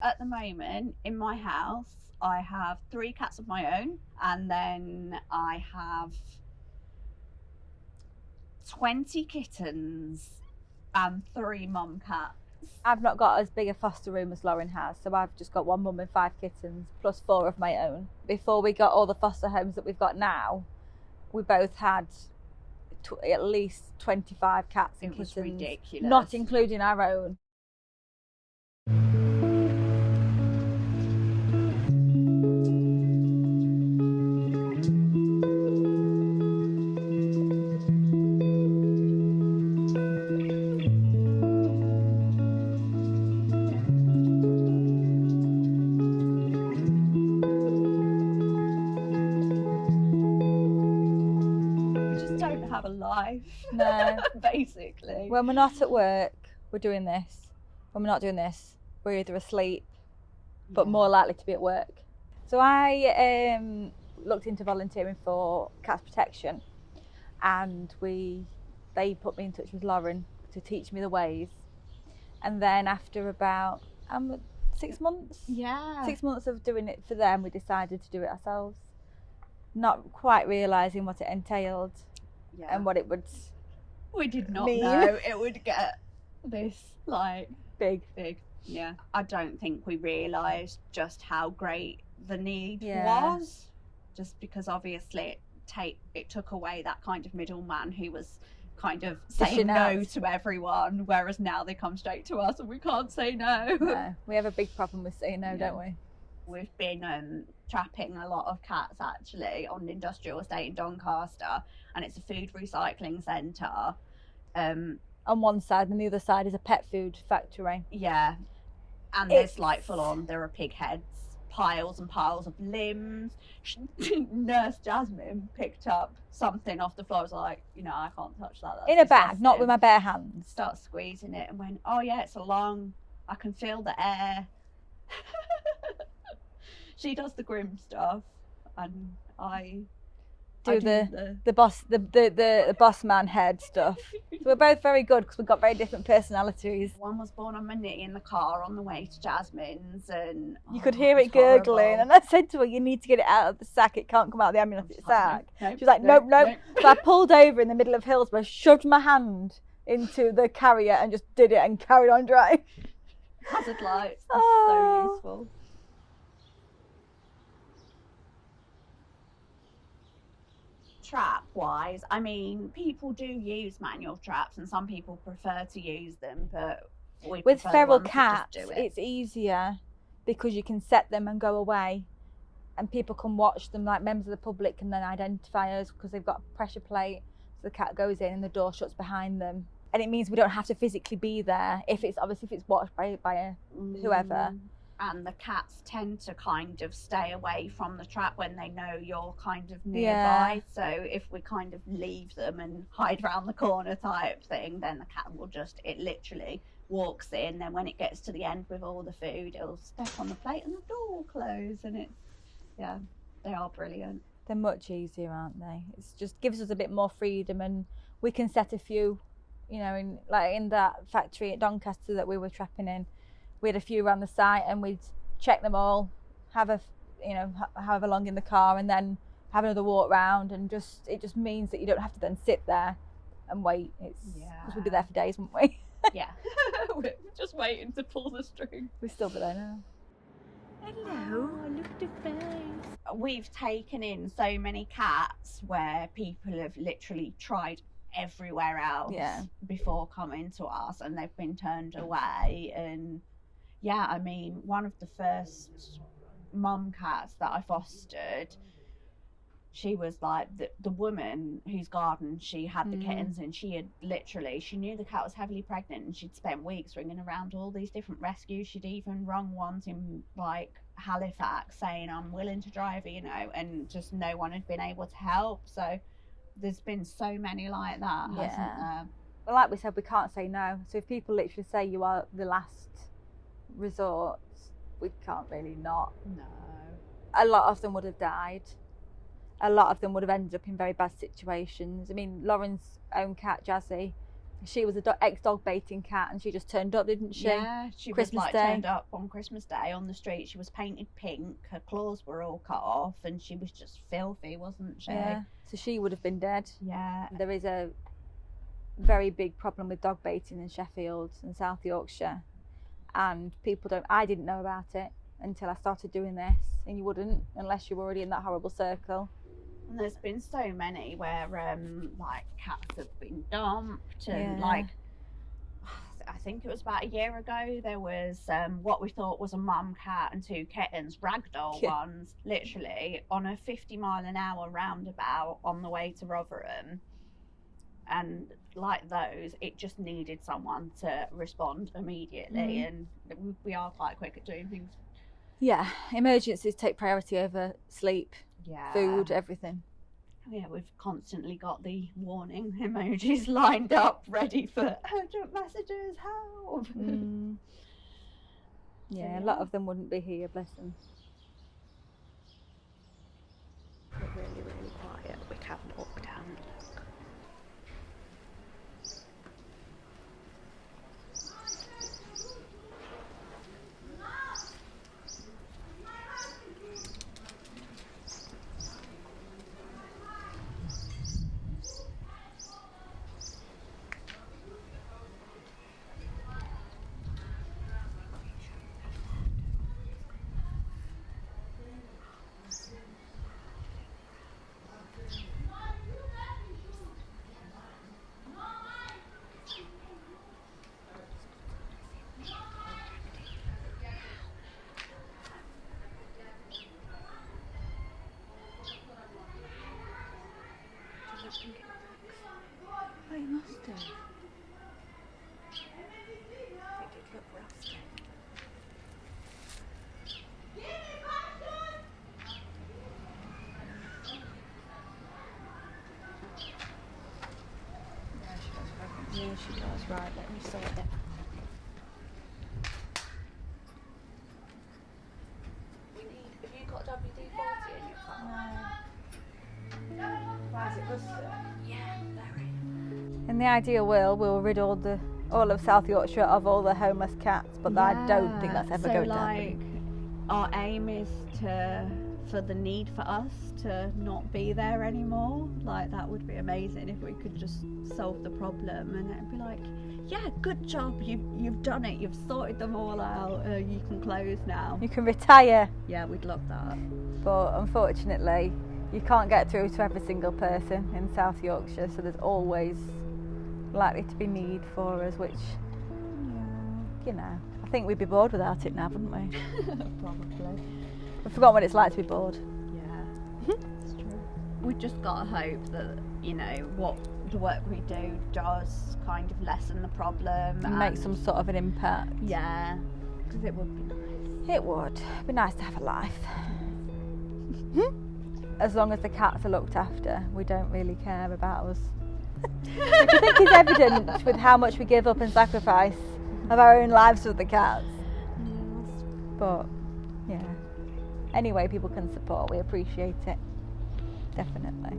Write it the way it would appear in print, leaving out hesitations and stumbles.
At the moment, in my house, I have 3 cats of my own, and then I have 20 kittens and 3 mum cats. I've not got as big a foster room as Lauren has, so I've just got 1 mum and 5 kittens, plus 4 of my own. Before we got all the foster homes that we've got now, we both had at least 25 cats and kittens. It was ridiculous. Not including our own. Have a life. No. Basically. When we're not at work, we're doing this. When we're not doing this, we're either asleep, but more likely to be at work. So I looked into volunteering for Cats Protection, and they put me in touch with Lauren to teach me the ways. And then after about 6 months, 6 months of doing it for them, we decided to do it ourselves, not quite realising what it entailed. Yeah. And what it would we did not know it would get this big. Yeah, I don't think we realised just how great the need was, just because obviously it took away that kind of middleman who was kind of saying no to everyone, whereas now they come straight to us and we can't say no. No, we have a big problem with saying no, don't we? We've been trapping a lot of cats actually on the industrial estate in Doncaster, and it's a food recycling centre. On one side, and the other side is a pet food factory. Yeah, and there's full on, there are pig heads, piles and piles of limbs. Nurse Jasmine picked up something off the floor. I was like, I can't touch that. That's in a bag, disgusting. not with my bare hands. Start squeezing it and went, oh yeah, it's a lung. I can feel the air. She does the grim stuff, and I do the boss man head stuff. So we're both very good because we've got very different personalities. One was born on my knee in the car on the way to Jasmine's, and you could hear it gurgling. And I said to her, "You need to get it out of the sack. It can't come out of the amniotic sac." She was like, "Nope." So I pulled over in the middle of Hillsborough, shoved my hand into the carrier, and just did it and carried on driving. Hazard lights, so useful. Trap wise, I mean, people do use manual traps and some people prefer to use them, but with feral cats it's easier because you can set them and go away and people can watch them, like members of the public can then identify us because they've got a pressure plate, so the cat goes in and the door shuts behind them, and it means we don't have to physically be there if it's watched by whoever. And the cats tend to kind of stay away from the trap when they know you're kind of nearby. Yeah. So if we kind of leave them and hide around the corner type thing, then the cat will it literally walks in. Then when it gets to the end with all the food, it'll step on the plate and the door will close. And they are brilliant. They're much easier, aren't they? It just gives us a bit more freedom, and we can set a few, in that factory at Doncaster that we were trapping in. We had a few around the site and we'd check them all, have however long in the car, and then have another walk round, and it just means that you don't have to then sit there and wait. Because we'd be there for days, wouldn't we? Yeah. We're just waiting to pull the string. We're still there now. Hello, look at the face. We've taken in so many cats where people have literally tried everywhere else before coming to us, and they've been turned away. And I mean, one of the first mum cats that I fostered, she was like the woman whose garden she had the kittens in. She knew the cat was heavily pregnant, and she'd spent weeks ringing around all these different rescues. She'd even rung ones in Halifax saying, I'm willing to drive her, and just no one had been able to help. So there's been so many like that, hasn't there? Well, like we said, we can't say no. So if people literally say you are the last resort, we can't really not. No. A lot of them would have died. A lot of them would have ended up in very bad situations. I mean, Lauren's own cat, Jazzy, She was a ex-dog baiting cat, and she just turned up, didn't she? Yeah, she Christmas was Day. turned up on Christmas Day on the street. She was painted pink. Her claws were all cut off, and she was just filthy, wasn't she? Yeah. So she would have been dead. Yeah. There is a very big problem with dog baiting in Sheffield and South Yorkshire, and I didn't know about it until I started doing this, and you wouldn't unless you were already in that horrible circle. And there's been so many where like cats have been dumped, and like I think it was about a year ago, there was what we thought was a mum cat and 2 kittens, ragdoll ones, literally on a 50-mile-an-hour roundabout on the way to Rotherham. And like those, it just needed someone to respond immediately, and we are quite quick at doing things. Yeah, emergencies take priority over sleep, Yeah. food, everything. Yeah, we've constantly got the warning emojis lined up, ready for urgent messages, help. Yeah, a lot of them wouldn't be here, bless them. We're really, really quiet. We can't walk down. Oh, you must do. They did look rusty. Yeah, she does. Right, let me sort it. Have you got WD-40 in your car? No. Why is it rusty? Yeah, very. In the ideal world, we'll rid all of South Yorkshire of all the homeless cats, but I don't think that's ever going to happen. Our aim is for the need for us to not be there anymore. Like, that would be amazing if we could just solve the problem, and it'd be like, yeah, good job, you've done it, you've sorted them all out, you can close now. You can retire. Yeah, we'd love that. But unfortunately, you can't get through to every single person in South Yorkshire, so there's always likely to be need for us, which, you know, I think we'd be bored without it now, wouldn't we? Probably. We've forgotten what it's like to be bored. Yeah, it's true. We've just got to hope that, you know, what the work we do does kind of lessen the problem. And make some sort of an impact. Yeah, because it would be nice. It would. It'd be nice to have a life. As long as the cats are looked after, we don't really care about us. Which I think is evident with how much we give up and sacrifice of our own lives for the cats. Yes. But, yeah. Any way people can support, we appreciate it. Definitely.